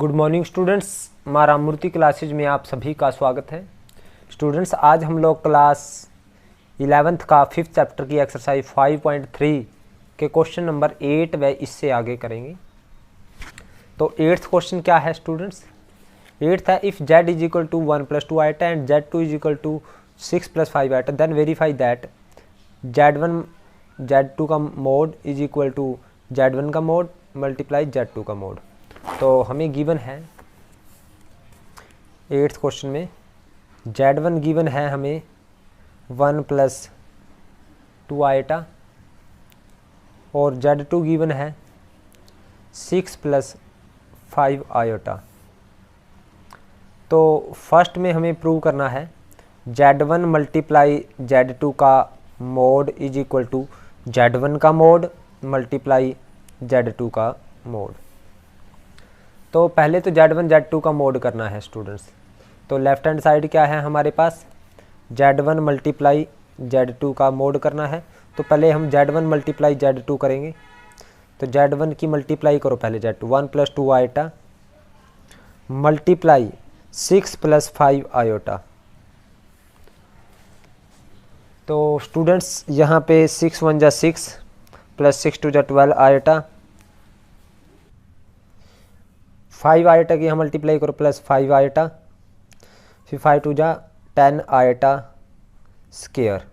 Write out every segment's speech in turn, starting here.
Good morning students, माँ Ramamurthy classes में आप सभी का स्वागत है। स्टूडेंट्स, आज हम लोग क्लास 11th का 5th चैप्टर की एक्सरसाइज 5.3 के क्वेश्चन नंबर 8 व इससे आगे करेंगे। तो 8th क्वेश्चन क्या है स्टूडेंट्स? 8th है, if z is equal to 1 + 2 iota and z2 is equal to 6 + 5 iota, then verify that z1 z2 का mod is equal to z1 का मोड मल्टीप्लाई z2 का मोड। तो हमें गिवन है 8th question में z1 given है हमें 1 + 2 iota और z2 गिवन है 6 + 5 आयोटा। तो फर्स्ट में हमें प्रूव करना है z1 मल्टीप्लाई z2 का mod is equal to z1 का मोड मल्टीप्लाई z2 का मोड। तो पहले तो z1 z2 का मोड करना है स्टूडेंट्स। तो लेफ्ट हैंड साइड क्या है हमारे पास, z1 मल्टीप्लाई z2 का मोड करना है। तो पहले हम z1 मल्टीप्लाई z2 करेंगे। तो z1 की मल्टीप्लाई करो पहले z2, 1 + 2 आइटा मल्टीप्लाई 6 + 5 आयोटा। तो स्टूडेंट्स यहाँ पे 6 × 1 = 6 + 6 × 2 = 12 आयोटा, 5 आयोटा की यहाँ मल्टीप्लाई करो प्लस 5 आयोटा, फिर 5 × 2 = 10 आयोटा स्क्वायर।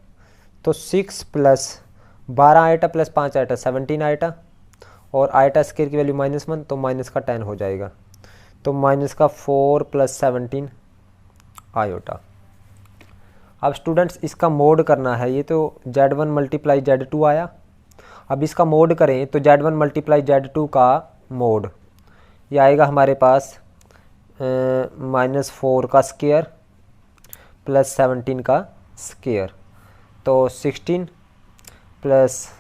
तो 6 + 12 आयोटा प्लस 5 आयोटा 17 आयोटा, और आयोटा स्क्वायर की वैल्यू -1 तो माइनस का 10 हो जाएगा। तो माइनस का 4 + 17 आयोटा। अब स्टूडेंट्स इसका मोड करना है। ये तो z1 मल्टीप्लाई z2 आया। अब इसका मोड करें तो z1 मल्टीप्लाई z2 का मोड ये आएगा हमारे पास -4 का स्क्वायर प्लस 17 का स्क्वायर। तो 16 +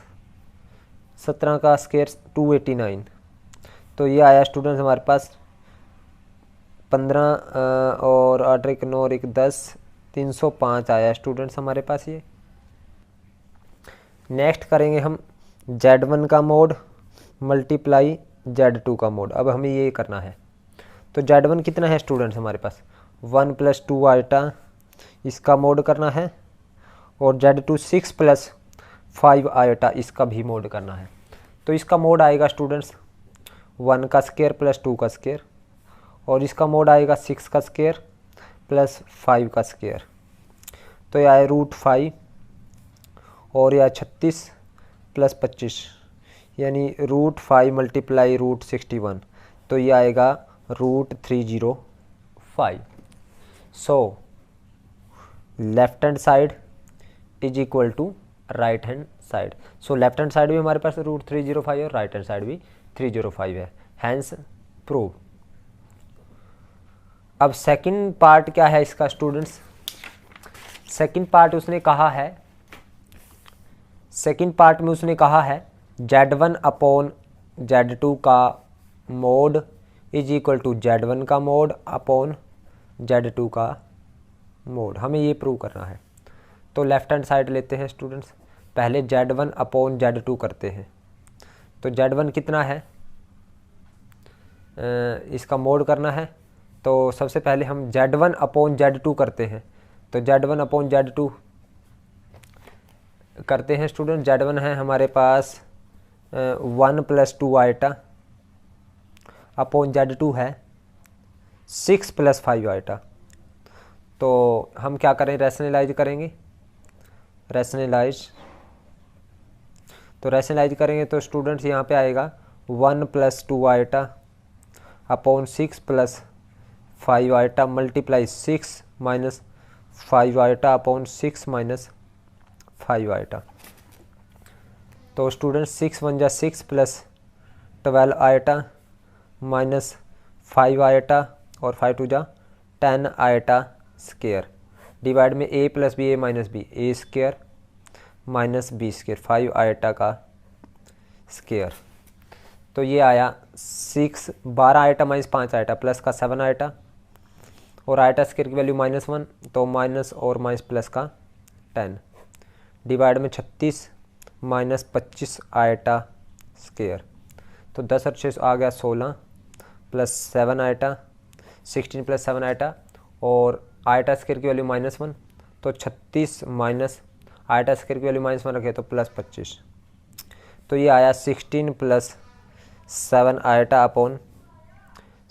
17 का स्क्वायर 289। तो ये आया स्टूडेंट्स हमारे पास 15 और 8 × 9 = 10, 305 आया स्टूडेंट्स हमारे पास ये। नेक्स्ट करेंगे हम z1 का मोड मल्टीप्लाई z2 का मोड। अब हमें ये करना है। तो z1 कितना है स्टूडेंट्स हमारे पास 1 + 2 आइटा, इसका मोड करना है, और z2 6 + 5 आइटा इसका भी मोड करना है। तो इसका मोड आएगा स्टूडेंट्स 1 का स्क्वायर प्लस 2 का स्क्वायर, और इसका मोड आएगा 6 का स्क्वायर प्लस 5 का स्क्वायर। तो यह आए √5 और यह 36 + 25 यानी √5 मल्टीप्लाई √61। तो ये आएगा √305। So left hand side is equal to right hand side. So left hand side भी हमारे पास √305 और राइट हैंड साइड भी 305 है, हैंस प्रूव। अब सेकंड पार्ट क्या है इसका स्टूडेंट्स? सेकंड पार्ट में उसने कहा है z1 अपॉन z2 का mod is equal to z1 का मोड अपॉन z2 का मोड। हमें ये प्रूव करना है। तो लेफ्ट हैंड साइड लेते हैं स्टूडेंट्स। पहले z1 अपॉन z2 करते हैं। तो z1 कितना है, इसका मोड करना है। तो सबसे पहले हम z1 अपॉन z2 करते हैं। तो z1 अपॉन z2 करते हैं स्टूडेंट। z1 है हमारे पास 1 + 2 आइटा अपॉन z2 है 6 + 5 आइटा। तो हम क्या करें, रैशनलाइज करेंगे। रैशनलाइज करेंगे तो स्टूडेंट्स यहाँ पे आएगा 1 + 2 iota upon 6 + 5 iota multiply 6 - 5 iota upon 6 - 5 iota. तो स्टूडेंट्स 6 × 1 = 6 + 12 आइटा -5 आइटा, और 5 × 2 = 10 आइटा स्क्वायर। डिवाइड में a + b a - b a square -b square 5 iota का स्क्वायर। तो ये आया 12 आइटा -5 आइटा प्लस का 7 आइटा, और आइटा स्क्वायर की वैल्यू -1 तो माइनस और माइनस प्लस का 10 डिवाइड में 36 - 25 आइटा स्क्वायर। तो 10 और 6 आ गया 16 प्लस 7 आइटा, 16 प्लस 7 आइटा, और आइटा स्क्वायर की वैल्यू -1, तो 36 माइनस आइटा स्क्वायर की वैल्यू -1 रखे तो प्लस 25। तो ये आया 16 प्लस 7 आइटा अपॉन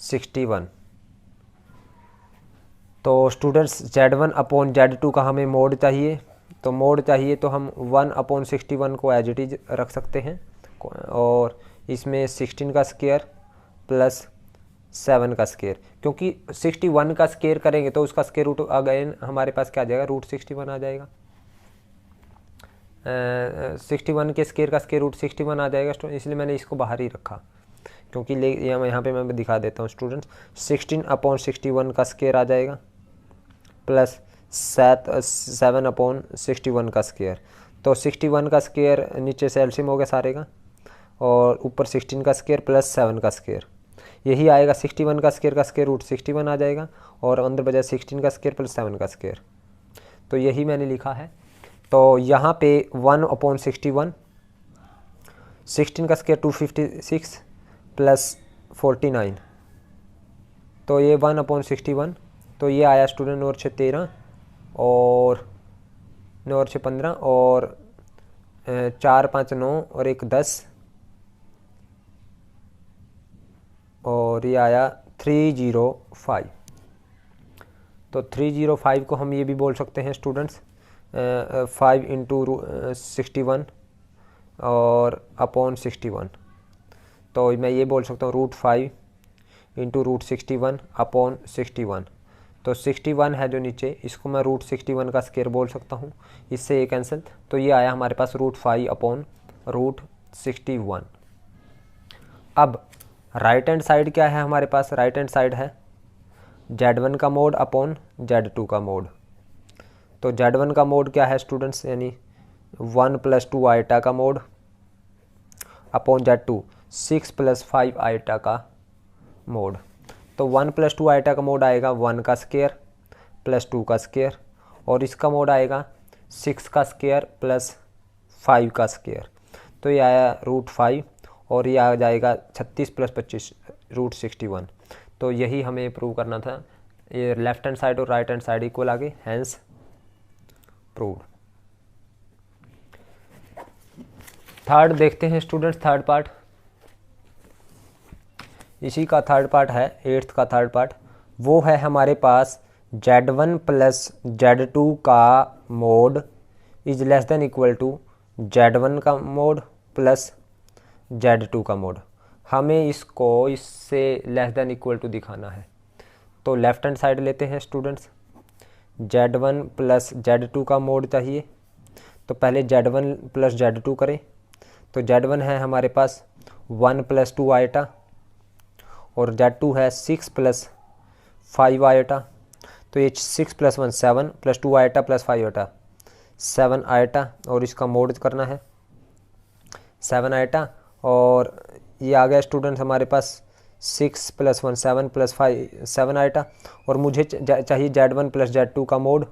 61। तो स्टूडेंट्स Z1 अपॉन Z2 का हमें मोड चाहिए, तो मोड चाहिए तो हम 1/61 को एज इट इज रख सकते हैं, और इसमें 16 का स्क्वायर प्लस 7 का स्क्वायर, क्योंकि 61 का स्क्वायर करेंगे तो उसका स्क्वायर रूट अगेन हमारे पास क्या आ जाएगा, √61 आ जाएगा। 61 के स्क्वायर का स्क्वायर √61 आ जाएगा, इसलिए मैंने इसको बाहर ही रखा, क्योंकि यहाँ पे मैं दिखा देता हूँ स्टूडेंट्स। 16/61 का स्क्वायर आ जाएगा प्लस 7/61 का स्क्वायर। तो 61 का स्क्वायर नीचे से एलसीएम हो गया सारे का, और ऊपर 16 का स्क्वायर प्लस 7 का स्क्वायर, यही आएगा 61 का स्क्वायर √61 आ जाएगा, और अंदर बजाय 16 का स्क्वायर प्लस 7 का स्क्वायर। तो यही मैंने लिखा है। तो यहाँ पे 1/61, 16 का स्क्वायर 256 प्लस 49, तो ये 1/61, तो ये आया स्टूडेंट 9 और 6 13, और 9 और 6 15, और 4 5 9 और 1 10, और ये आया 305। तो 305 को हम ये भी बोल सकते हैं स्टूडेंट्स 5 × 61 और अपॉन 61। तो मैं ये बोल सकता हूँ √5 × √61 अपॉन 61। तो 61 है जो नीचे, इसको मैं √61 का स्क्वायर बोल सकता हूँ, इससे ये कैंसिल। तो ये आया हमारे पास √5 अपॉन √61। अब राइट हैंड साइड क्या है हमारे पास, राइट हैंड साइड है Z1 का मोड अपॉन Z2 का मोड। तो Z1 का मोड क्या है स्टूडेंट्स, यानी 1 + 2 आइटा का मोड अपॉन Z2 6 + 5 आइटा का मोड। तो 1 + 2 आइटा का मोड आएगा 1 का स्क्वायर प्लस 2 का स्क्वायर, और इसका मोड आएगा 6 का स्क्वायर प्लस 5 का स्क्वायर। तो ये आया √5, और ये आ जाएगा 36 + 25 √61। तो यही हमें प्रूव करना था, ये लेफ्ट हैंड साइड और राइट हैंड साइड इक्वल आ गए, हैंस प्रूव्ड। थर्ड देखते हैं स्टूडेंट्स, थर्ड पार्ट, इसी का थर्ड पार्ट है, 8th का थर्ड पार्ट। वो है हमारे पास Z1 + Z2 का mod is less than equal to Z1 का मोड प्लस Z2 का मोड। हमें इसको इससे लेस देन इक्वल टू दिखाना है। तो लेफ्ट हैंड साइड लेते हैं स्टूडेंट्स, Z1 + Z2 का मोड चाहिए, तो पहले Z1 + Z2 करें। तो Z1 है हमारे पास 1 + 2 आइटा, और Z2 है 6 + 5 आइटा। तो ये 6 + 1 7 + 2 आइटा प्लस 5 आइटा 7 आइटा, और इसका मोड करना है 7 आइटा। और ये आ गया स्टूडेंट्स हमारे पास 6 + 1 7 + 5 7 आइटा, और मुझे चाहिए Z1 + Z2 का मोड,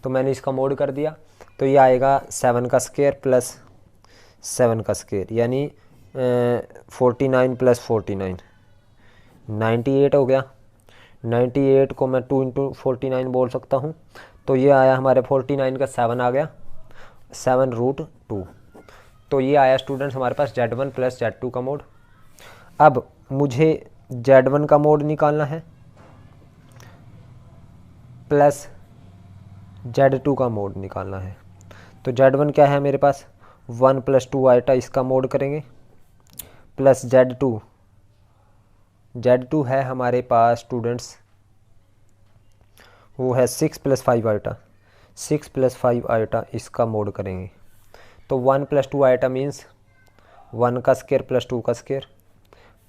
तो मैंने इसका मोड कर दिया। तो ये आएगा 7 का स्क्वायर प्लस 7 का स्क्वायर, यानी 49 + 49 98 हो गया। 98 को मैं 2 × 49 बोल सकता हूँ। तो ये आया हमारे 49 का 7 आ गया, 7 √2। तो ये आया स्टूडेंट्स हमारे पास Z1 + Z2 का मोड। अब मुझे Z1 का मोड निकालना है प्लस Z2 का मोड निकालना है। तो Z1 क्या है मेरे पास 1 + 2 आइटा, इसका मोड करेंगे, प्लस Z2 है हमारे पास स्टूडेंट्स, वो है 6 + 5 आइटा, 6 + 5 आइटा, इसका मोड करेंगे। तो 1 + 2 आइटा मीन्स 1 का स्क्वायर प्लस 2 का स्क्वायर,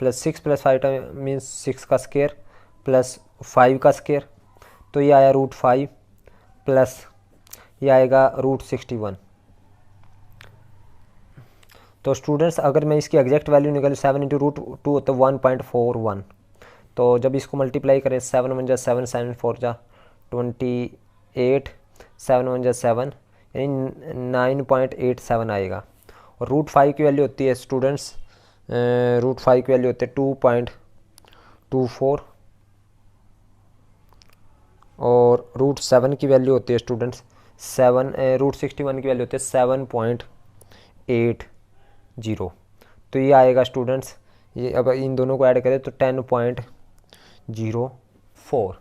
प्लस 6 + 5 आइटा मीन्स 6 का स्क्वायर प्लस 5 का स्क्वायर। तो ये आया √5 प्लस ये आएगा √61। तो स्टूडेंट्स अगर मैं इसकी एग्जैक्ट वैल्यू निकालूँ 7 × √2 तो 1.41। तो जब इसको मल्टीप्लाई करें 7 × 1 = 7 7 4 = 28 7 × 1 = 7, यानी 9.87 आएगा। और √5 की वैल्यू होती है स्टूडेंट्स, √5 की वैल्यू होती है 24 और √7 की वैल्यू होती है स्टूडेंट्स 7, √61 की वैल्यू होती है 7.80। तो ये आएगा स्टूडेंट्स, ये अब इन दोनों को ऐड करें तो 10.04।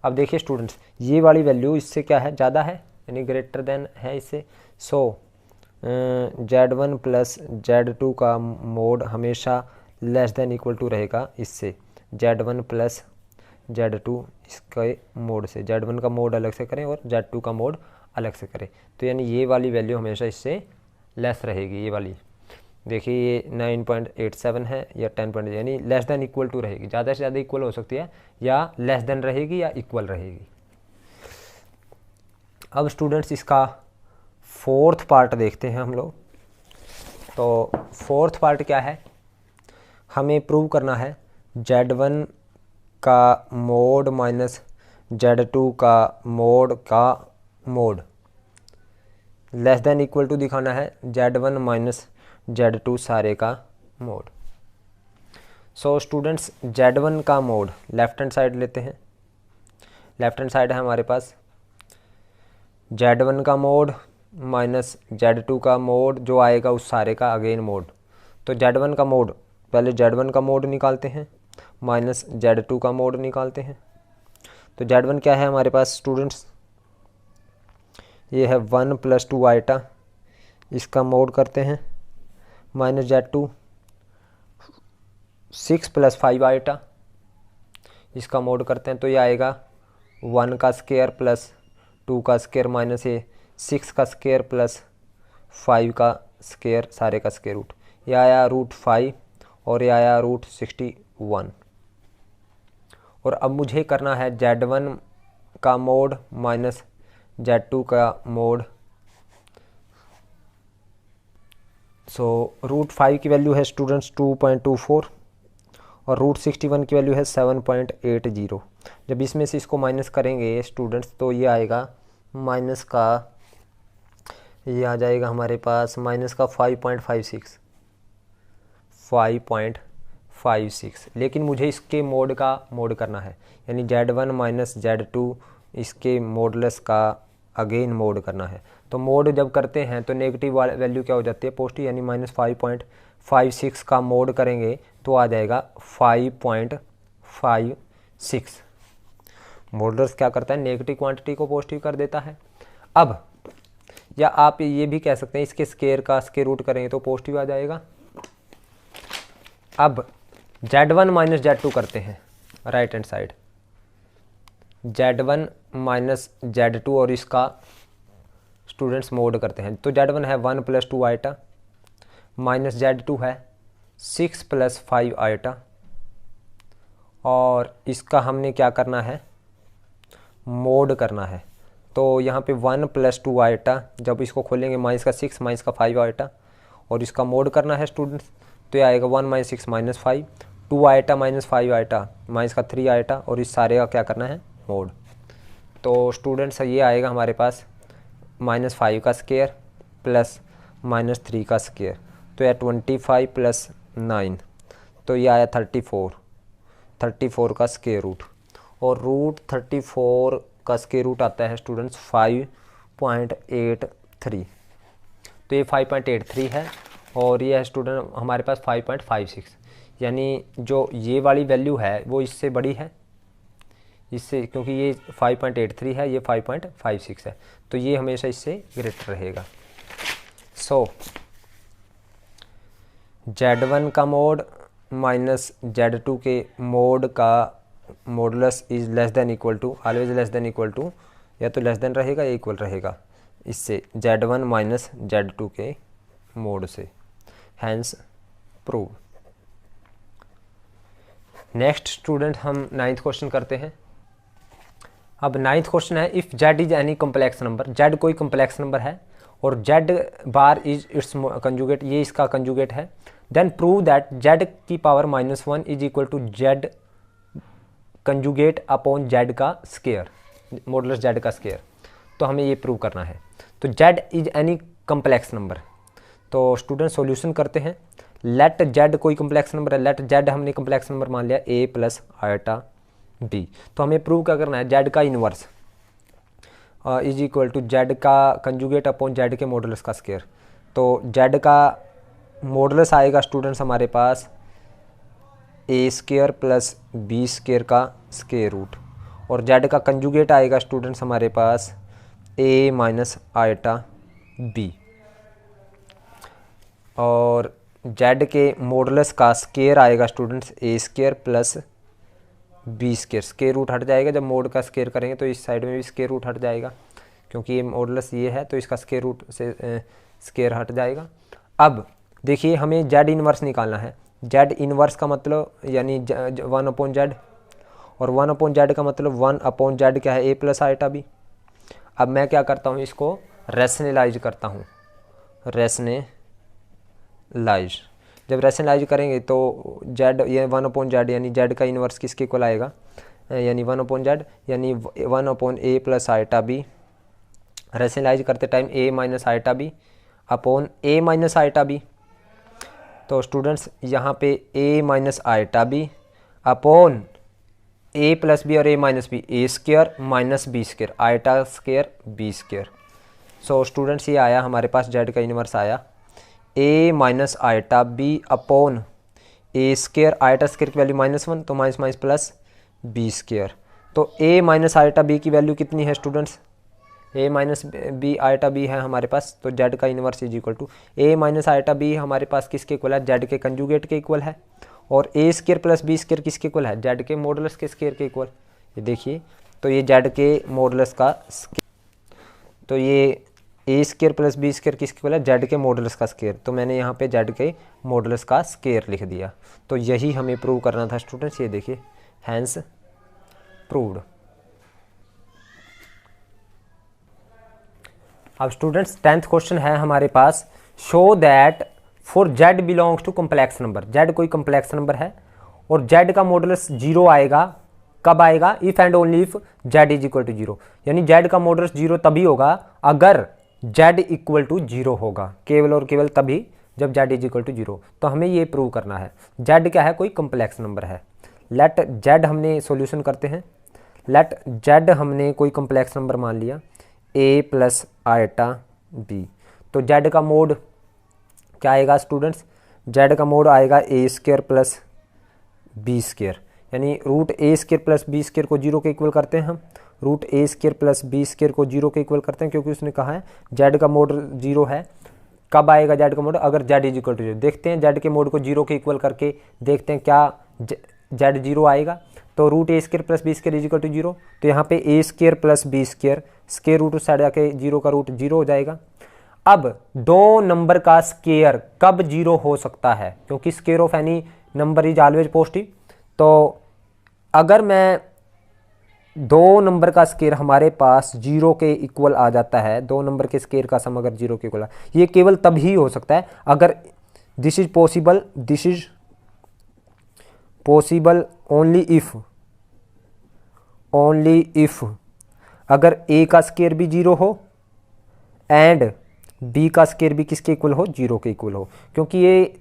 अब देखिए स्टूडेंट्स, ये वाली वैल्यू इससे क्या है, ज़्यादा है, यानी ग्रेटर देन है इससे। सो Z1 प्लस Z2 का मोड हमेशा लेस देन इक्वल टू रहेगा इससे, Z1 प्लस Z2 इसके मोड से। Z1 का मोड अलग से करें और Z2 का मोड अलग से करें, तो यानी ये वाली वैल्यू हमेशा इससे लेस रहेगी। ये वाली देखिए ये 9.87 है या 10, यानी लेस देन इक्वल टू रहेगी। ज़्यादा से ज़्यादा इक्वल हो सकती है, या लेस देन रहेगी या इक्वल रहेगी। अब स्टूडेंट्स इसका फोर्थ पार्ट देखते हैं हम लोग। तो फोर्थ पार्ट क्या है, हमें प्रूव करना है Z1 का मोड माइनस Z2 का mod less than equal to दिखाना है Z1 माइनस Z2 सारे का मोड। सो स्टूडेंट्स Z1 का मोड लेफ्ट हैंड साइड लेते हैं। लेफ्ट हैंड साइड है हमारे पास Z1 का मोड माइनस Z2 का मोड, जो आएगा उस सारे का अगेन मोड। तो Z1 का मोड, पहले Z1 का मोड निकालते हैं माइनस Z2 का मोड निकालते हैं। तो Z1 क्या है हमारे पास स्टूडेंट्स, ये है 1 + 2 आइटा, इसका मोड करते हैं माइनस Z2 6 + 5 आइटा, इसका मोड करते हैं। तो ये आएगा 1 का स्क्वायर प्लस 2 का स्क्वायर माइनस ये 6 का स्क्वायर प्लस 5 का स्क्वायर सारे का स्क्वायर रूट। ये आया √5 और ये आया √61। और अब मुझे करना है Z1 का मोड माइनस Z2 का मोड। सो √5 की वैल्यू है स्टूडेंट्स 2.24 और √61 की वैल्यू है 7.80। जब इसमें से इसको माइनस करेंगे स्टूडेंट्स तो ये आएगा माइनस का, ये आ जाएगा हमारे पास माइनस का 5.56। लेकिन मुझे इसके मोड का मोड करना है, यानी Z1 माइनस Z2 इसके मॉडुलस का अगेन मोड करना है। तो मोड जब करते हैं तो नेगेटिव वैल्यू क्या हो जाती है, पॉजिटिव, यानी माइनस 5.56 का मोड करेंगे तो आ जाएगा 5.56। मॉडुलस क्या करता है, नेगेटिव क्वांटिटी को पॉजिटिव कर देता है। अब या आप ये भी कह सकते हैं इसके स्क्वायर का स्क्वायर रूट करेंगे तो पॉजिटिव आ जाएगा। अब Z1 माइनस Z2 करते हैं right hand side, Z1 minus Z2 और इसका स्टूडेंट्स मोड करते हैं। तो Z1 है 1 + 2 आइटा माइनस Z2 है 6 + 5 आइटा, और इसका हमने क्या करना है, मोड करना है। तो यहाँ पे 1 + 2 आइटा, जब इसको खोलेंगे माइनस का 6 माइनस का 5 आइटा, और इसका मोड करना है स्टूडेंट्स। तो ये आएगा 1 - 6 - 5, 2 आइटा माइनस 5 आइटा माइनस का 3 आइटा, और इस सारे का क्या करना है, मोड। तो स्टूडेंट्स ये आएगा हमारे पास -5 का स्क्वायर प्लस -3 का स्क्वायर, तो यह 25 + 9, तो ये आया 34 का स्क्वायर रूट, और √34 का स्क्वायर रूट आता है स्टूडेंट्स 5.83। तो ये 5.83 है, और ये है स्टूडेंट हमारे पास 5.56, यानी जो ये वाली वैल्यू है वो इससे बड़ी है, इससे, क्योंकि ये 5.83 है, ये 5.56 है, तो ये हमेशा इससे ग्रेटर रहेगा। सो Z1 का मोड माइनस Z2 के मोड का modulus is less than equal to, always less than equal to, या तो लेस देन रहेगा या इक्वल रहेगा इससे, Z1 माइनस Z2 के मोड से, हैंस प्रूव। नेक्स्ट स्टूडेंट हम 9th क्वेश्चन करते हैं। अब 9th क्वेश्चन है, if Z is any complex number, Z कोई कम्प्लेक्स नंबर है और Z bar is its conjugate, ये इसका कंजुगेट है, देन प्रूव दैट Z की power -1 is equal to Z conjugate upon Z का स्क्वायर, मॉडुलस Z का स्क्वायर। तो हमें ये प्रूव करना है। तो Z is any complex number, तो स्टूडेंट सॉल्यूशन करते हैं। लेट जेड कोई कम्प्लेक्स नंबर है, लेट जेड हमने कम्प्लेक्स नंबर मान लिया ए प्लस आयटा बी। तो हमें प्रूव क्या करना है, जेड का inverse is equal to Z का कंजुगेट अपॉन जेड के मॉडुलस का स्क्वायर। तो जेड का मॉडुलस आएगा स्टूडेंट्स हमारे पास A square plus B square का स्क्वायर रूट, और जेड का कंजुगेट आएगा स्टूडेंट्स हमारे पास ए माइनस आयटा बी, और जेड के मॉडुलस का स्क्वायर आएगा students A square plus B square. Square root हट जाएगा, जब मोड का स्क्वायर करेंगे तो इस साइड में भी स्क्वायर रूट हट जाएगा, क्योंकि ये मॉडुलस ये है तो इसका स्क्वायर रूट से स्क्वायर हट जाएगा। अब देखिए हमें जेड इन्वर्स निकालना है। जेड इन्वर्स का मतलब यानी 1 अपॉन जेड, और 1 अपॉन जेड का मतलब 1 अपॉन जेड क्या है, ए प्लस आयटा बी। अब मैं क्या करता हूँ, इसको रैशनलाइज करता हूँ, रैशनलाइज। जब रैशनलाइज करेंगे तो जेड ये 1 अपॉन जेड यानी जेड का इन्वर्स किसके इक्वल आएगा, यानी 1 अपॉन जेड यानी 1 upon A plus iota B. Rationalise करते time A minus iota B upon A minus iota B. तो स्टूडेंट्स यहाँ पे A minus iota B upon A plus B और A minus B, A square minus B square, iota square B square. So students ये आया हमारे पास, Z का inverse आया A minus iota B upon A square, iota square की value -1 तो minus minus plus B square. तो A minus iota B की वैल्यू कितनी है students, A minus B iota B है हमारे पास, तो जेड का inverse is equal to A minus iota B हमारे पास किसके इक्वल है, जेड के कंजुगेट के इक्वल है, और A square plus B square किसके इक्वल है, जेड के मॉडुलस के स्क्वायर के इक्वल। ये देखिए तो ये जेड के मॉडुलस का, तो ये ए स्क्वायर प्लस बी स्क्वायर किसके इक्वल है, जेड के मॉडुलस का स्क्वायर। तो मैंने यहाँ पे जेड के मॉडुलस का स्क्वायर लिख दिया। तो यही हमें प्रूव करना था स्टूडेंट्स, ये देखिए हैंस प्रूव्ड। अब स्टूडेंट्स 10th क्वेश्चन है हमारे पास, show that for Z belongs to complex number. Z कोई कम्प्लेक्स नंबर है और जेड का मॉडुलस 0 आएगा, कब आएगा, if and only if Z is equal to 0। यानी जेड का मॉडुलस 0 तभी होगा अगर जेड इक्वल टू 0 होगा, केवल और केवल तभी जब जेड इज इक्वल टू 0। तो हमें ये प्रूव करना है, जेड क्या है, कोई कम्प्लेक्स नंबर है। लेट जेड हमने सॉल्यूशन करते हैं, लेट जेड हमने कोई कम्प्लेक्स नंबर मान लिया ए प्लस आयटा बी। तो जेड का मोड क्या आएगा स्टूडेंट्स, जेड का मोड आएगा ए स्क्वायर प्लस बी स्क्वायर, यानी root A square plus B square को 0 के इक्वल करते हैं हम, root A square plus B square को 0 के इक्वल करते हैं, क्योंकि उसने कहा है जेड का मोड 0 है। कब आएगा जेड का मोड, अगर जेड इज इक्वल टू 0। देखते हैं जेड के मोड को 0 के इक्वल करके देखते हैं क्या जेड 0 आएगा। तो root A square plus B square is equal to 0, तो यहाँ पे A square plus B square, square root उस साइड जाके 0 का रूट 0 हो जाएगा। अब दो नंबर का स्क्वायर कब 0 हो सकता है, क्योंकि square of any number is always positive. तो अगर मैं दो नंबर का स्क्वायर हमारे पास 0 के इक्वल आ जाता है, दो नंबर के स्क्वायर का सम अगर 0 के इक्वल है, ये केवल तभी हो सकता है अगर this is possible only if अगर a का स्क्वायर भी 0 हो एंड b का स्क्वायर भी किसके इक्वल हो, 0 के इक्वल हो। क्योंकि ये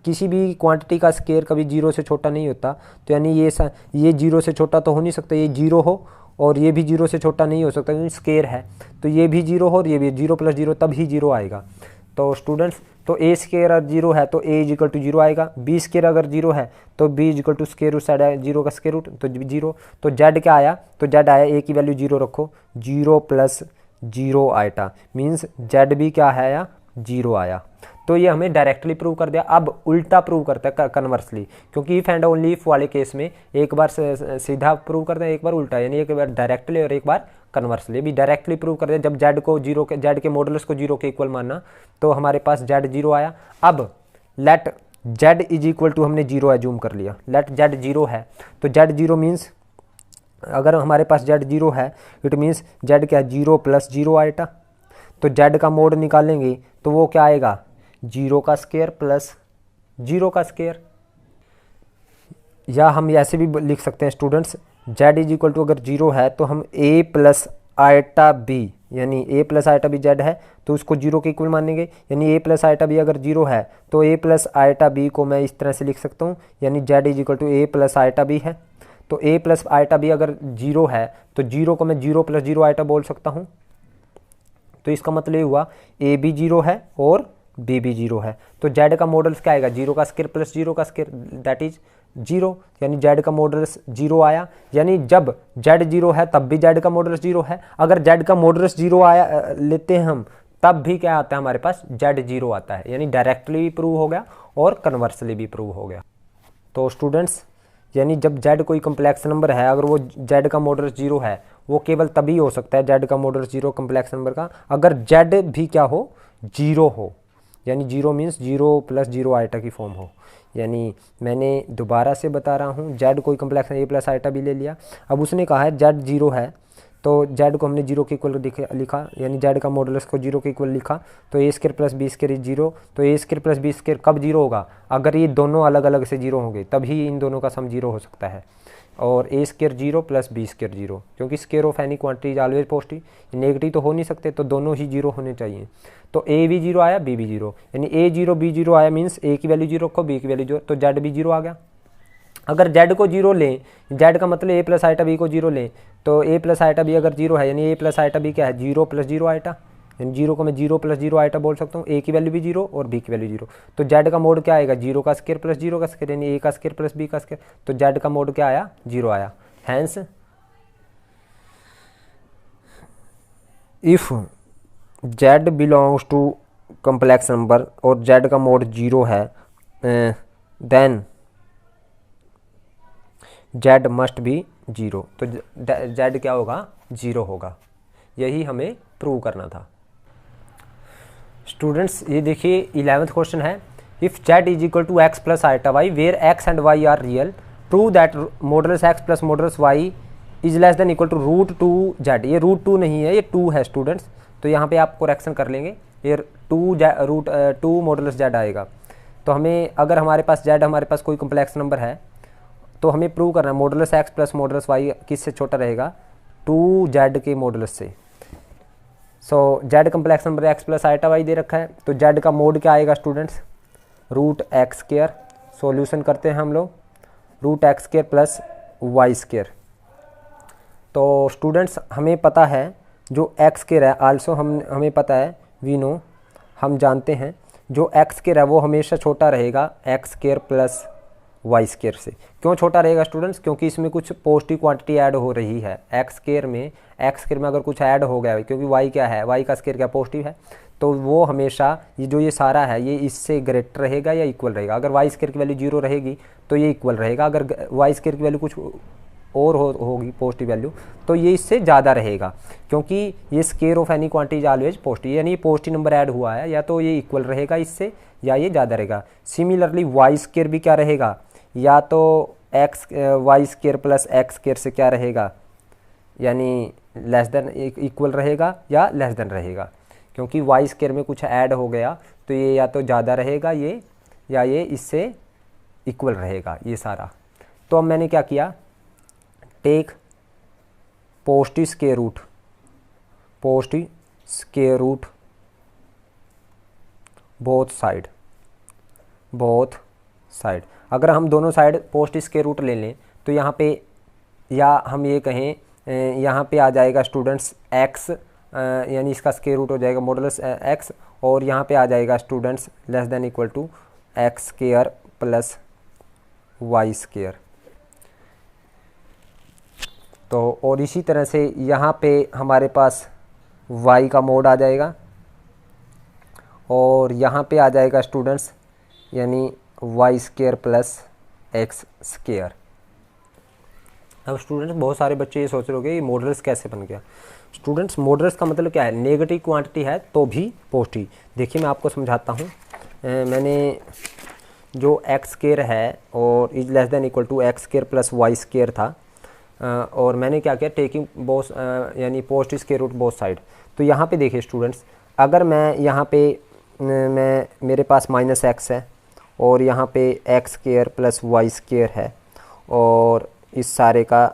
किसी भी क्वांटिटी का स्क्वायर कभी 0 से छोटा नहीं होता, तो यानी ये 0 से छोटा तो हो नहीं सकता, ये 0 हो और ये भी 0 से छोटा नहीं हो सकता क्योंकि स्क्वायर है। तो ये भी 0 हो और ये भी 0 प्लस 0 तब ही 0 आएगा। तो स्टूडेंट्स तो ए स्क्वायर अगर 0 है तो ए इज इक्वल टू 0 आएगा, बी स्क्वायर अगर 0 है तो B is equal to square root side आया 0 का स्क्वायर रूट तो 0। तो जेड क्या आया, तो जेड आया ए की वैल्यू 0 रखो, 0 प्लस 0 आयटा मीन्स जेड भी क्या है या 0 आया। तो ये हमें डायरेक्टली प्रूव कर दिया। अब उल्टा प्रूव करता है कन्वर्सली, क्योंकि इफ एंड ओनली इफ वाले केस में एक बार सीधा प्रूव करते हैं, एक बार उल्टा, यानी एक बार डायरेक्टली और एक बार कन्वर्सली। भी डायरेक्टली प्रूव कर दिया, जब जेड को 0 के जेड के मॉडुलस को 0 के इक्वल मानना, तो हमारे पास जेड 0 आया। अब let Z is equal to हमने 0 एज्यूम कर लिया, लेट जेड 0 है तो जेड 0 मीन्स अगर हमारे पास जेड 0 है इट मीन्स जेड क्या है 0 प्लस 0 आएटा। तो जेड का मोड निकालेंगे तो वो क्या आएगा 0 का स्क्वायर प्लस 0 का स्क्वायर, या हम ऐसे भी लिख सकते हैं students Z is equal to अगर 0 है तो हम a प्लस आयटा बी यानी ए प्लस आइटा बी जेड है तो उसको जीरो के इक्वल मानेंगे, यानी ए प्लस आइटा बी अगर जीरो है तो ए प्लस आइटा बी को मैं इस तरह से लिख सकता हूँ, यानी Z is equal to A plus iota B है। तो ए प्लस आइटा बी अगर जीरो है तो जीरो को मैं जीरो प्लस जीरो आइटा बोल सकता हूँ। तो इसका मतलब ये हुआ ए भी जीरो है और बी भी जीरो है। तो जेड का मॉडल्स क्या आएगा, जीरो का स्क्वायर प्लस जीरो का स्क्वायर, दैट इज जीरो, यानी जेड का मॉडल्स जीरो आया। यानी जब जेड जीरो है तब भी जेड का मॉडल्स जीरो है। अगर जेड का मॉडल्स जीरो आया लेते हैं हम, तब भी क्या आता है हमारे पास, जेड जीरो आता है। यानी डायरेक्टली भी प्रूव हो गया और कन्वर्सली भी प्रूव हो गया। तो स्टूडेंट्स, यानी जब जेड कोई कम्प्लेक्स नंबर है, अगर वो जेड का मॉडल्स जीरो है, वो केवल तभी हो सकता है जेड का मॉडल्स जीरो कम्प्लेक्स नंबर का, अगर जेड भी क्या हो, जीरो हो। यानी zero means zero plus zero iota की फॉर्म हो। यानी मैंने दोबारा से बता रहा हूँ, जेड कोई कम्प्लेक्स ए प्लस आइटा भी ले लिया। अब उसने कहा है जेड जीरो है तो जेड को हमने जीरो के इक्वल लिखा, यानी जेड का मॉडुलस को जीरो के इक्वल लिखा। तो A square plus B square is zero. तो A square plus B square कब जीरो होगा, अगर ये दोनों अलग अलग से जीरो होंगे तभी इन दोनों का सम जीरो हो सकता है। और A square zero plus B square zero, क्योंकि square of any quantity is always positive, negative तो हो नहीं सकते, तो दोनों ही जीरो होने चाहिए। तो ए भी जीरो आया, बी भी जीरो, यानी ए जीरो बी जीरो आया मीन्स ए की वैल्यू जीरो रखो, बी की वैल्यू जीरो, तो जेड भी जीरो आ गया। अगर जेड को जीरो लें, जेड का मतलब ए प्लस आइटा बी को जीरो लें, तो ए प्लस आइटा बी अगर जीरो है, यानी ए प्लस आइटा बी क्या है, जीरो प्लस जीरो आइटा, यानी जीरो को मैं जीरो प्लस जीरो आइटा बोल सकता हूँ। ए की वैल्यू भी जीरो और बी की वैल्यू जीरो, तो जेड का मोड क्या आएगा, जीरो का स्क्वायर प्लस जीरो का स्क्वायर, यानी ए का स्क्वायर प्लस बी का स्क्वायर, तो जेड का मोड क्या आया, जीरो आया। Hence if Z belongs to complex number और जेड का मोड जीरो है, then Z must be zero, तो जेड क्या होगा, जीरो होगा। यही हमें प्रूव करना था। स्टूडेंट्स ये देखिए 11th क्वेश्चन है, if Z is equal to X plus iota Y where X and Y are real, prove that modulus x plus modulus Y is less than equal to root two Z. ये root two नहीं है, ये to है students, तो यहाँ पे आप correction कर लेंगे, ये रूट टू मॉडुलस जेड आएगा। तो हमें अगर हमारे पास जेड हमारे पास कोई कम्प्लेक्स नंबर है तो हमें प्रूव करना है modulus x plus modulus y किससे छोटा रहेगा, टू जेड के मॉडुलस से। So Z complex number x plus iota y दे रखा है, तो जेड का मोड क्या आएगा students, root x square. Solution करते हैं हम लोग, root x square plus Y square. तो स्टूडेंट्स हमें पता है जो एक्स स्क्वायर है, आल्सो हमें पता है, वी नो, हम जानते हैं जो एक्स स्क्वायर है वो हमेशा छोटा रहेगा X square plus Y square से। क्यों छोटा रहेगा स्टूडेंट्स, क्योंकि इसमें कुछ पॉजिटिव क्वांटिटी ऐड हो रही है। एक्स स्क्वायर में अगर कुछ ऐड हो गया है, क्योंकि वाई क्या है, वाई का स्क्वायर क्या पॉजिटिव है, तो वो हमेशा ये सारा है ये इससे ग्रेटर रहेगा या इक्वल रहेगा। अगर वाई स्क्वायर की वैल्यू जीरो रहेगी तो ये इक्वल रहेगा, अगर वाई स्क्वायर की वैल्यू कुछ और होगी पॉजिटिव वैल्यू तो ये इससे ज़्यादा रहेगा, क्योंकि ये square of any quantity is always positive, यानी पॉजिटिव नंबर ऐड हुआ है या तो ये इक्वल रहेगा इससे या ये ज़्यादा रहेगा। सिमिलरली वाई स्क्वायर भी क्या रहेगा, या तो X Y square plus X square से क्या रहेगा, यानी लेस देन इक्वल रहेगा या लेस देन रहेगा, क्योंकि वाई स्क्वायर में कुछ ऐड हो गया तो ये या तो ज़्यादा रहेगा ये, या ये इससे इक्वल रहेगा ये सारा। तो अब मैंने क्या किया, take positive square root both side. अगर हम दोनों साइड पोस्ट स्क्वायर रूट ले लें तो यहाँ पे, या हम ये कहें यहाँ पे आ जाएगा स्टूडेंट्स एक्स, यानी इसका स्क्वायर रूट हो जाएगा मॉडुलस एक्स, और यहाँ पे आ जाएगा students less than equal to X square plus Y square. तो और इसी तरह से यहाँ पे हमारे पास y का मोड आ जाएगा, और यहाँ पे आ जाएगा स्टूडेंट्स यानी Y square plus X square. अब स्टूडेंट्स बहुत सारे बच्चे ये सोच रहे होंगे ये मॉडुलस कैसे बन गया। स्टूडेंट्स मॉडुलस का मतलब क्या है, नेगेटिव क्वांटिटी है तो भी पॉजिटिव। देखिए मैं आपको समझाता हूँ, मैंने जो एक्स स्क्वायर है और is less than equal to X square plus Y square था, और मैंने क्या किया, टेकिंग बोथ यानी positive square root both side. तो यहाँ पे देखिए स्टूडेंट्स, अगर मैं यहाँ पे मेरे पास माइनस एक्स है और यहाँ पे X square plus Y square है और इस सारे का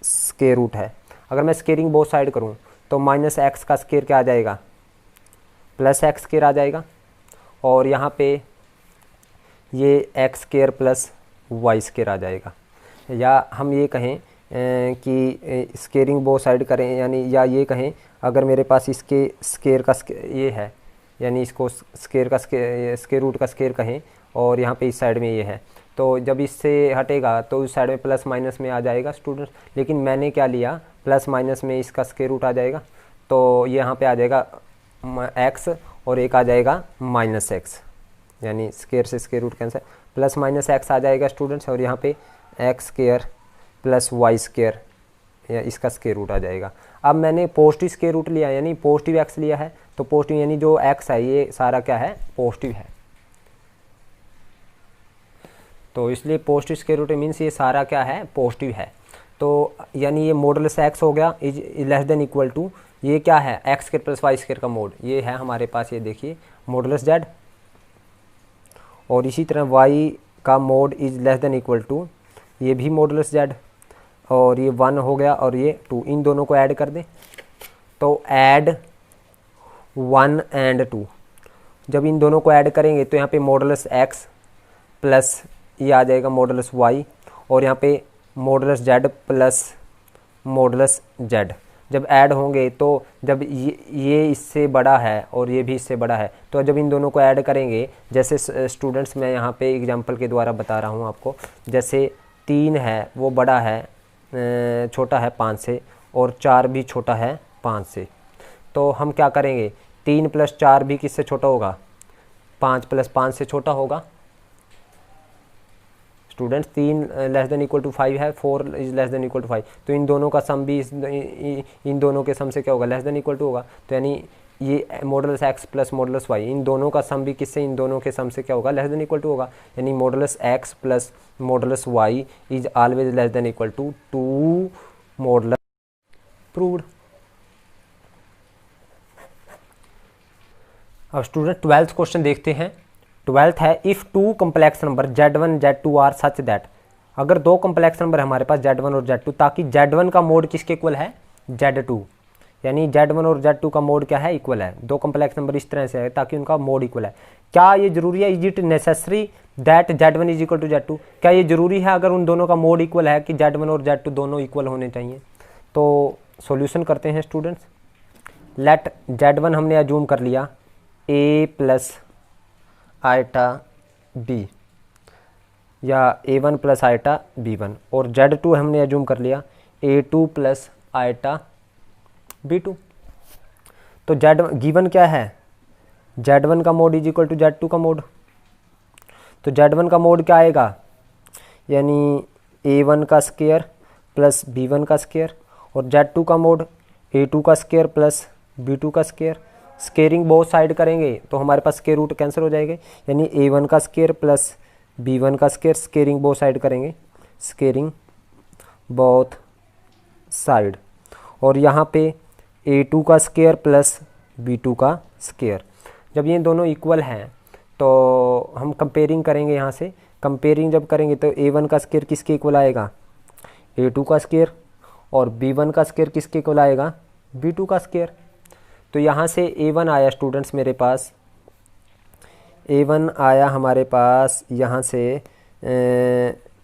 स्क्वायर रूट है, अगर मैं स्क्वेयरिंग बोथ साइड करूँ तो माइनस एक्स का स्केयर क्या आ जाएगा, प्लस एक्स स्केयर आ जाएगा। और यहाँ पे ये x square plus Y square आ जाएगा। या हम ये कहें कि स्केयरिंग बोथ साइड करें, यानी या ये कहें अगर मेरे पास इसके स्केयर का ये है, यानी इसको स्केयर का स्केयर रूट का स्केयर कहें, और यहाँ पे इस साइड में ये है, तो जब इससे हटेगा तो उस साइड में प्लस माइनस में आ जाएगा स्टूडेंट्स। लेकिन मैंने क्या लिया, प्लस माइनस में इसका स्केयर रूट आ जाएगा, तो यहाँ पे आ जाएगा एक्स और एक आ जाएगा माइनस एक्स, यानी स्केयर से square root cancel, plus minus x आ जाएगा स्टूडेंट्स। और यहाँ पे x square plus Y square, या इसका स्केयर रूट आ जाएगा। अब मैंने पॉजिटिव स्केयर रूट लिया, यानी पॉजिटिव एक्स लिया है, तो पॉजिटिव यानी जो एक्स है ये सारा क्या है, पॉजिटिव है, तो इसलिए पॉजिटिव स्केयर रूट मीन्स ये सारा क्या है, पॉजिटिव है। तो यानी ये मॉडुलस एक्स हो गया is less than equal to, ये क्या है, X square plus Y square का मोड, ये है हमारे पास, ये देखिए मॉडुलस जेड। और इसी तरह वाई का mod is less than equal to, ये भी मॉडुलस जेड, और ये 1 हो गया और ये 2, इन दोनों को ऐड कर दें, तो ऐड 1 एंड 2, जब इन दोनों को ऐड करेंगे तो यहाँ पे मॉडुलस एक्स प्लस ये आ जाएगा मॉडुलस वाई, और यहाँ पे modulus Z plus modulus Z. जब ऐड होंगे तो जब ये इससे बड़ा है और ये भी इससे बड़ा है, तो जब इन दोनों को ऐड करेंगे, जैसे स्टूडेंट्स मैं यहाँ पे एग्जांपल के द्वारा बता रहा हूँ आपको, जैसे 3 है वो बड़ा है, छोटा है 5 से, और 4 भी छोटा है 5 से, तो हम क्या करेंगे, 3 + 4 भी किससे छोटा होगा, 5 + 5 से छोटा होगा students. 3 less than equal to 5 है, 4 is less than equal to 5, तो इन दोनों का सम भी इन दोनों के सम से क्या होगा, लेस देन इक्वल टू होगा। तो यानी ये modulus x plus modulus y, इन दोनों का सम भी किससे, इन दोनों के सम से क्या होगा, लेस देन इक्वल टू होगा। यानी modulus x plus modulus Y is always less than equal to 2 modulus proved. अब स्टूडेंट 12th क्वेश्चन देखते हैं। 12th है, if 2 complex number Z1 Z2 are such that, अगर 2 कम्प्लेक्स नंबर है हमारे पास Z1 और Z2, ताकि Z1 का मोड किसके इक्वल है, Z2, यानी Z1 और Z2 का मोड क्या है, इक्वल है। 2 कम्प्लेक्स नंबर इस तरह से है ताकि उनका मोड इक्वल है। क्या ये जरूरी है, is it necessary that Z1 is equal to Z2, क्या ये जरूरी है अगर उन दोनों का मोड इक्वल है कि Z1 और Z2 दोनों इक्वल होने चाहिए। तो सॉल्यूशन करते हैं स्टूडेंट्स। लेट Z1 हमने अज्यूम कर लिया A प्लस आइटा B, या A1 प्लस आइटा B1, और Z2 हमने अज्यूम कर लिया A2 प्लस आइटा B2। तो Z गिवन क्या है, Z1 का mod is equal to Z2 का मोड, तो Z1 का मोड क्या आएगा, यानी A1 का स्केयर प्लस B1 का स्केयर, और Z2 का मोड A2 का स्केयर प्लस B2 का स्केयर। स्केयरिंग बोथ साइड करेंगे तो हमारे पास स्केयर रूट कैंसिल हो जाएंगे, यानी A1 का स्केयर प्लस B1 का स्केयर, स्केयरिंग बोथ साइड करेंगे, स्केयरिंग बोथ साइड। और यहाँ पे A2 का स्केयर प्लस B2 का स्केयर। जब ये दोनों इक्वल हैं तो हम कंपेयरिंग करेंगे, यहाँ से कंपेयरिंग जब करेंगे तो A1 का स्केयर किसके इक्वल आएगा, A2 का स्केयर, और B1 का स्केयर किसके इक्वल आएगा, B2 का स्केयर। तो यहाँ से A1 आया स्टूडेंट्स मेरे पास, A1 आया हमारे पास यहाँ से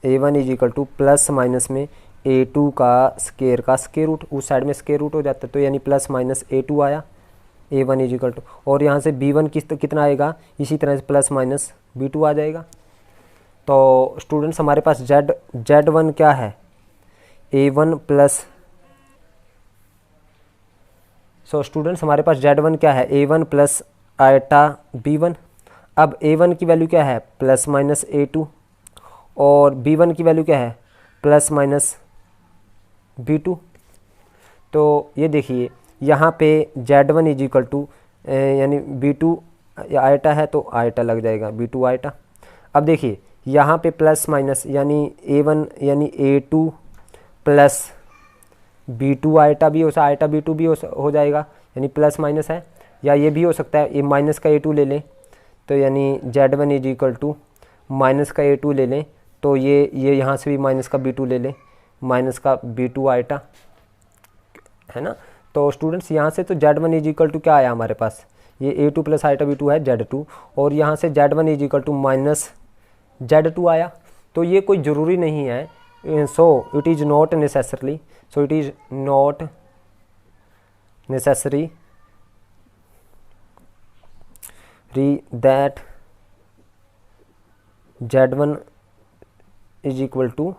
A1 is equal two plus minus में A2 का स्केयर रूट, उस साइड में स्केयर रूट हो जाता है, तो यानी प्लस माइनस A2 आया, A1 इज इक्वल टू, और यहाँ से B1 कितना आएगा, इसी तरह से प्लस माइनस B2 आ जाएगा। तो स्टूडेंट्स हमारे पास Z1 क्या है, A1 प्लस, सो स्टूडेंट्स हमारे पास Z1 क्या है, A1 प्लस आइटा B1। अब A1 की वैल्यू क्या है, प्लस माइनस A2, और B1 की वैल्यू क्या है, प्लस माइनस B2। तो ये देखिए यहाँ पे Z1 इज इक्वल टू, यानी B2 आइटा है तो आइटा लग जाएगा, B2 आइटा। अब देखिए यहाँ पे प्लस माइनस, यानी A1 यानी A2 प्लस B2 आइटा भी आइटा B2 भी हो जाएगा, यानी प्लस माइनस है, या ये भी हो सकता है ये माइनस का A2 ले लें, तो यानी Z1 is equal to minus का A2 ले लें, तो ये यहाँ से भी माइनस का B2 ले लें, माइनस का B2 आइटा, है ना। तो स्टूडेंट्स यहाँ से तो Z1 इज इक्वल टू क्या आया हमारे पास, ये A2 प्लस आइटा B2 है Z2, और यहाँ से Z1 is equal to minus Z2 आया। तो ये कोई ज़रूरी नहीं है, so it is not necessarily, so it is not necessary that Z1 is equal to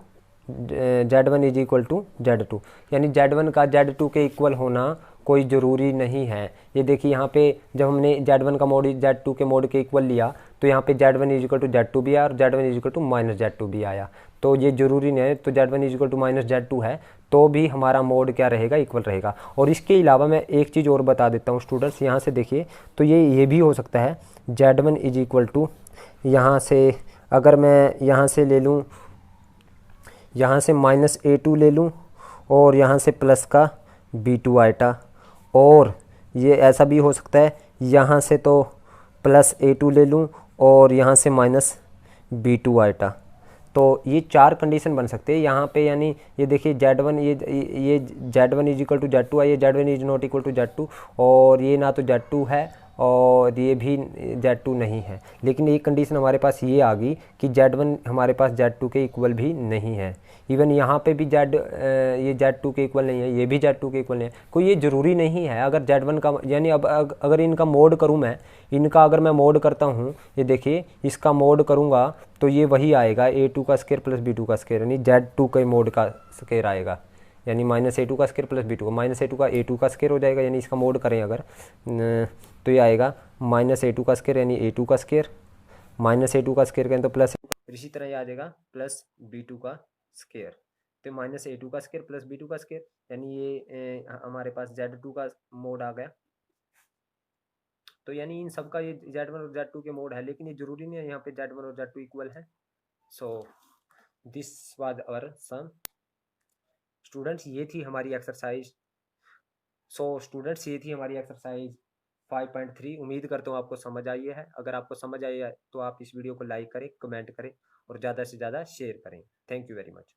Z1 is equal to Z2, यानी Z1 का Z2 के इक्वल होना कोई ज़रूरी नहीं है। ये देखिए यहाँ पे जब हमने Z1 का मोड Z2 के मोड के इक्वल लिया तो यहाँ पे Z1 is equal to Z2 भी आया और Z1 is equal to minus Z2 भी आया। तो ये ज़रूरी नहीं है, तो Z1 is equal to minus Z2 है तो भी हमारा मोड क्या रहेगा, इक्वल रहेगा। और इसके अलावा मैं एक चीज़ और बता देता हूँ स्टूडेंट्स, यहाँ से देखिए तो ये भी हो सकता है Z1 इज इक्वल टू, यहाँ से अगर मैं यहाँ से ले लूँ, यहाँ से माइनस A2 ले लूँ और यहाँ से प्लस का B2 आइटा, और ये ऐसा भी हो सकता है यहाँ से तो प्लस A2 ले लूँ और यहाँ से माइनस B2 आइटा। तो ये 4 कंडीशन बन सकते हैं यहाँ पे, यानी ये देखिए Z1 ये Z1 is equal to Z2 है, ये Z1 is not equal to Z2, और ये ना तो Z2 है और ये भी Z2 नहीं है। लेकिन एक कंडीशन हमारे पास ये आ गई कि Z1 हमारे पास Z2 के इक्वल भी नहीं है। इवन यहाँ पे भी ये Z2 के इक्वल नहीं है, ये भी Z2 के इक्वल नहीं है। कोई ये ज़रूरी नहीं है अगर Z1 का, यानी अब अगर इनका मोड करूँ मैं, इनका अगर मैं मोड करता हूँ, ये देखिए इसका मोड करूँगा तो ये वही आएगा A2 का स्क्वायर प्लस B2 का स्क्वायर, यानी Z2 के मोड का स्क्वायर आएगा, यानी माइनस A2 का स्क्वायर प्लस B2 का, माइनस A2 का A2 का स्क्वायर हो जाएगा, यानी इसका मोड करें अगर तो ये आएगा माइनस A2 का स्क्वायर, यानी A2 का स्क्वायर, माइनस A2 का स्क्वायर करें तो प्लस, इसी तरह ये आ जाएगा प्लस B2 का स्क्वायर। तो माइनस A2 का स्क्वायर प्लस B2 का स्क्वायर, यानी ये हमारे पास Z2 का मोड आ गया। तो यानी इन सब का ये Z1 और Z2 के मोड है, लेकिन ये जरूरी नहीं है यहाँ पे Z1 और Z2 इक्वल है। So this was our sum. Students ये थी हमारी एक्सरसाइज। स्टूडेंट्स ये थी हमारी एक्सरसाइज 5.3। उम्मीद करता हूँ आपको समझ आई है। अगर आपको समझ आई है तो आप इस वीडियो को लाइक करें, कमेंट करें और ज़्यादा से ज़्यादा शेयर करें। Thank you very much.